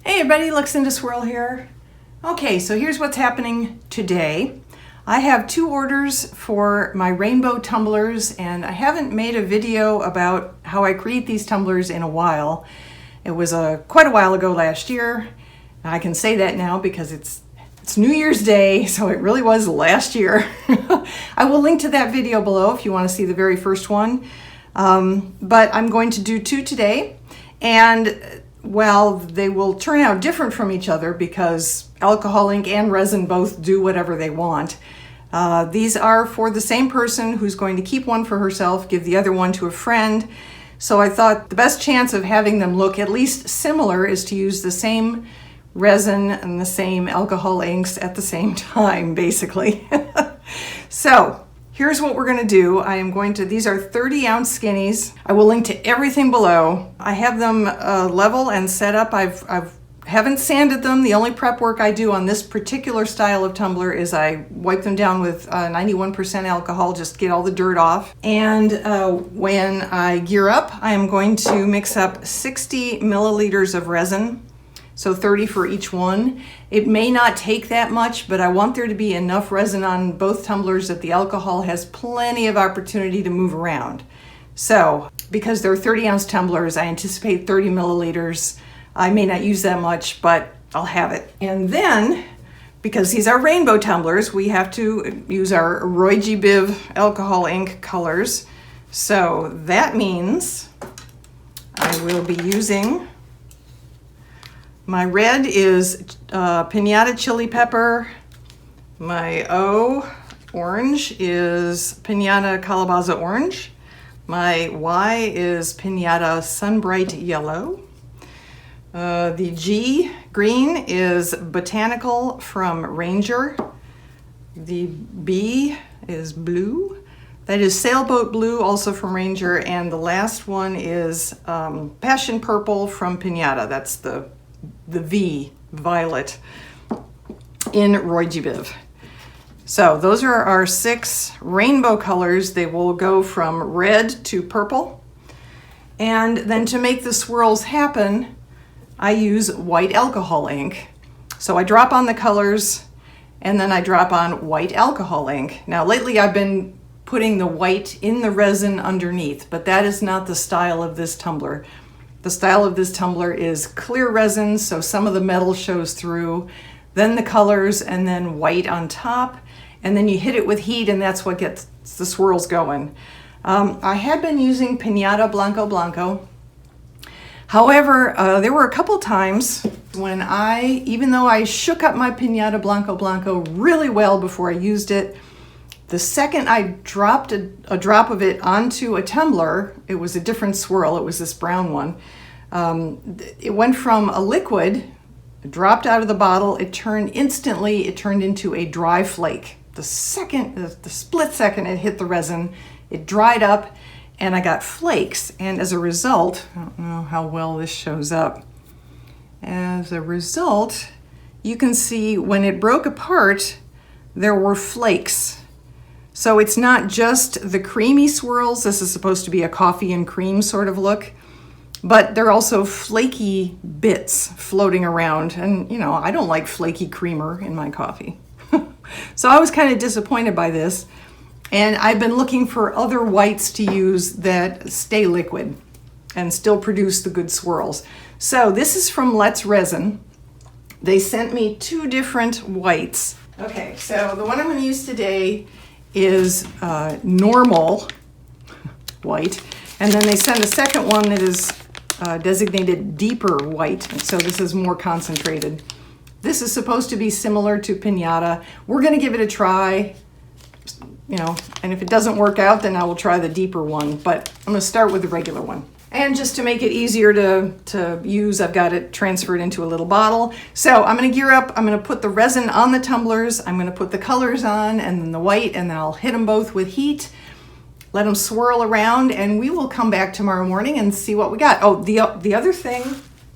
Hey everybody, Luxinda Swirl here. Okay, so here's what's happening today. I have 2 orders for my rainbow tumblers, and I haven't made a video about how I create these tumblers in a while. It was quite a while ago last year. I can say that now because it's New Year's Day, so it really was last year. I will link to that video below if you want to see the very first one. But I'm going to do 2 today, and well, they will turn out different from each other because alcohol ink and resin both do whatever they want. These are for the same person who's going to keep one for herself, give the other one to a friend. So I thought the best chance of having them look at least similar is to use the same resin and the same alcohol inks at the same time, basically. So here's what we're going to do. These are 30-ounce skinnies. I will link to everything below. I have them level and set up. I haven't sanded them. The only prep work I do on this particular style of tumbler is I wipe them down with 91% alcohol, just get all the dirt off. And when I gear up, I am going to mix up 60 milliliters of resin. So 30 for each one. It may not take that much, but I want there to be enough resin on both tumblers that the alcohol has plenty of opportunity to move around. So because they're 30-ounce tumblers, I anticipate 30 milliliters. I may not use that much, but I'll have it. And then, because these are rainbow tumblers, we have to use our Roy G. Biv alcohol ink colors. So that means I will be using, my red is Piñata Chili Pepper. My O orange is Piñata Calabaza Orange. My Y is Piñata Sunbright Yellow. The G green is Botanical from Ranger. The B is blue. That is Sailboat Blue, also from Ranger. And the last one is Passion Purple from Piñata. That's the V, violet, in Roy G. Biv. So those are our 6 rainbow colors. They will go from red to purple. And then to make the swirls happen, I use white alcohol ink. So I drop on the colors and then I drop on white alcohol ink. Now lately I've been putting the white in the resin underneath, but that is not the style of this tumbler. The style of this tumbler is clear resin, so some of the metal shows through, then the colors, and then white on top, and then you hit it with heat, and that's what gets the swirls going. I had been using Piñata Blanco Blanco. However, there were a couple times when even though I shook up my Piñata Blanco Blanco really well before I used it, the second I dropped a drop of it onto a tumbler, it was a different swirl, it was this brown one. It went from a liquid, dropped out of the bottle, it turned into a dry flake. The split second it hit the resin, it dried up and I got flakes. And as a result, I don't know how well this shows up. As a result, you can see when it broke apart, there were flakes. So it's not just the creamy swirls. This is supposed to be a coffee and cream sort of look, but they're also flaky bits floating around. And you know, I don't like flaky creamer in my coffee. So I was kind of disappointed by this. And I've been looking for other whites to use that stay liquid and still produce the good swirls. So this is from Let's Resin. They sent me 2 different whites. Okay, so the one I'm going to use today is normal white, and then they send a second one that is designated deeper white, so this is more concentrated. This is supposed to be similar to Piñata. We're going to give it a try, you know, and if it doesn't work out, then I will try the deeper one, but I'm going to start with the regular one. And just to make it easier to use, I've got it transferred into a little bottle. So I'm going to gear up. I'm going to put the resin on the tumblers. I'm going to put the colors on and then the white, and then I'll hit them both with heat, let them swirl around, and we will come back tomorrow morning and see what we got. Oh, the other thing,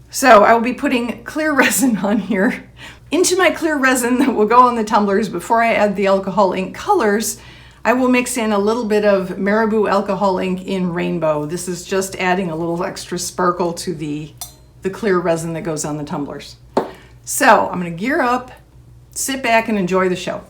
so I will be putting clear resin on here. Into my clear resin that will go on the tumblers before I add the alcohol ink colors, I will mix in a little bit of Marabou alcohol ink in rainbow. This is just adding a little extra sparkle to the the clear resin that goes on the tumblers. So I'm going to gear up, sit back, and enjoy the show.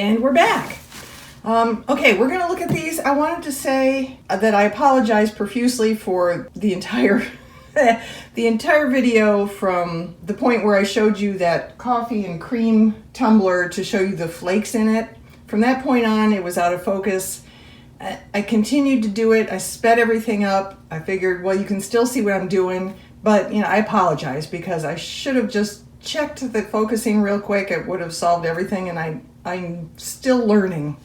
And we're back. Okay, we're going to look at these. I wanted to say that I apologize profusely for the entire the entire video from the point where I showed you that coffee and cream tumbler to show you the flakes in it. From that point on, it was out of focus. I continued to do it. I sped everything up. I figured, well, you can still see what I'm doing, but I apologize because I should have just checked the focusing real quick. It would have solved everything, and I'm still learning.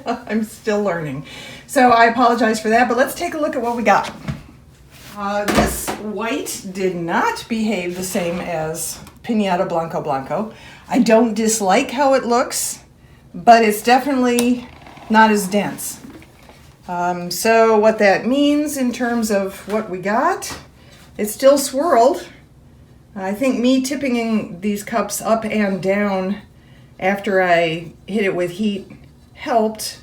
I'm still learning. So I apologize for that, but let's take a look at what we got. This white did not behave the same as Piñata Blanco Blanco. I don't dislike how it looks, but it's definitely not as dense. So what that means in terms of what we got, it's still swirled. I think me tipping these cups up and down after I hit it with heat helped.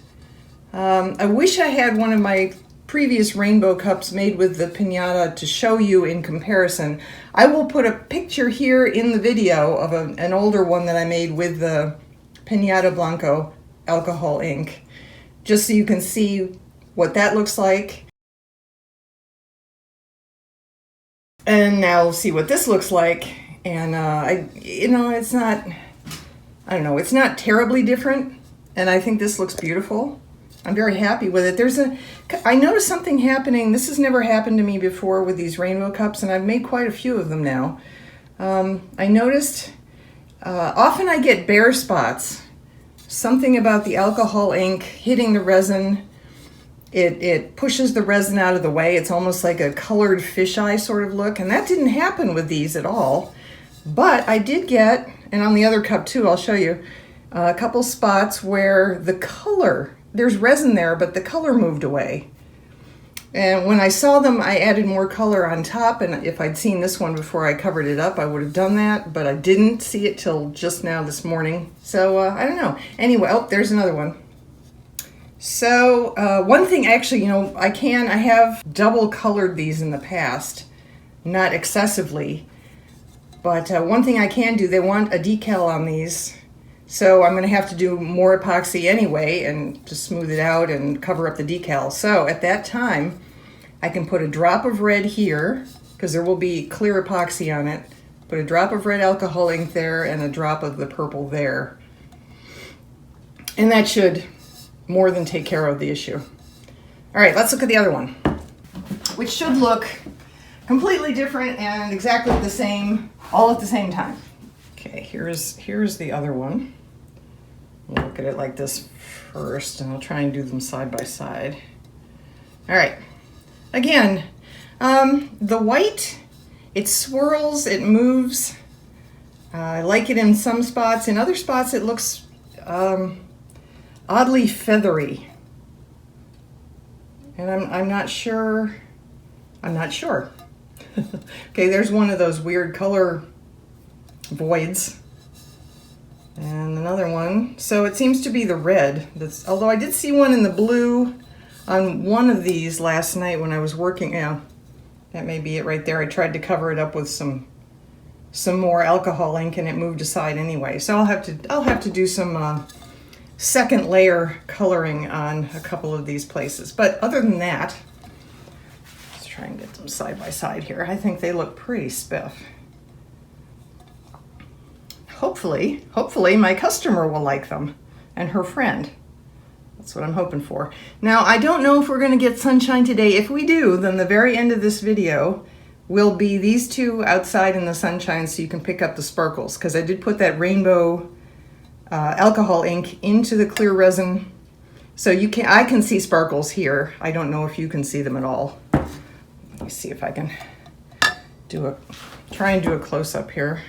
I wish I had one of my previous rainbow cups made with the piñata to show you in comparison. I will put a picture here in the video of an older one that I made with the Piñata Blanco alcohol ink, just so you can see what that looks like. And now see what this looks like. And it's not, I don't know, it's not terribly different. And I think this looks beautiful. I'm very happy with it. I noticed something happening. This has never happened to me before with these rainbow cups, and I've made quite a few of them now. I noticed often I get bare spots. Something about the alcohol ink hitting the resin, it pushes the resin out of the way. It's almost like a colored fisheye sort of look, and that didn't happen with these at all. But I did get, and on the other cup too, I'll show you, a couple spots where the color, there's resin there, but the color moved away. And when I saw them, I added more color on top, and if I'd seen this one before I covered it up, I would have done that, but I didn't see it till just now this morning. So I don't know. Anyway, oh, there's another one. So one thing, actually, I have double colored these in the past, not excessively, but one thing I can do, they want a decal on these. So I'm going to have to do more epoxy anyway and to smooth it out and cover up the decal. So at that time, I can put a drop of red here, because there will be clear epoxy on it. Put a drop of red alcohol ink there and a drop of the purple there. And that should more than take care of the issue. All right, let's look at the other one, which should look completely different and exactly the same, all at the same time. Okay, here's the other one. We'll look at it like this first, and I'll try and do them side by side. All right, again, the white, it swirls, it moves. I like it in some spots. In other spots, it looks oddly feathery. And I'm not sure. I'm not sure. Okay, there's one of those weird color voids. And another one. So it seems to be the red. Although I did see one in the blue on one of these last night when I was working. Yeah, that may be it right there. I tried to cover it up with some more alcohol ink, and it moved aside anyway. So I'll have to do some second layer coloring on a couple of these places. But other than that, let's try and get them side by side here. I think they look pretty spiff. Hopefully my customer will like them, and her friend. That's what I'm hoping for. Now, I don't know if we're going to get sunshine today. If we do, then the very end of this video will be these two outside in the sunshine so you can pick up the sparkles, because I did put that rainbow alcohol ink into the clear resin. So I can see sparkles here. I don't know if you can see them at all. Let me see if I can try and do a close-up here.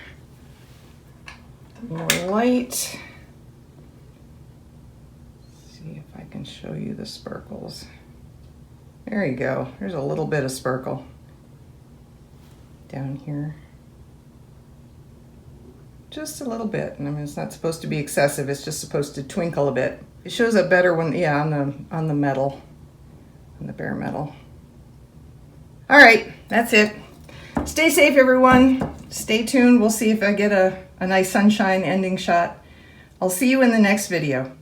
More light. See if I can show you the sparkles. There you go. There's a little bit of sparkle down here. Just a little bit. And I mean, it's not supposed to be excessive. It's just supposed to twinkle a bit. It shows up better when, yeah, on the metal, on the bare metal. All right, that's it. Stay safe, everyone. Stay tuned. We'll see if I get a nice sunshine ending shot. I'll see you in the next video.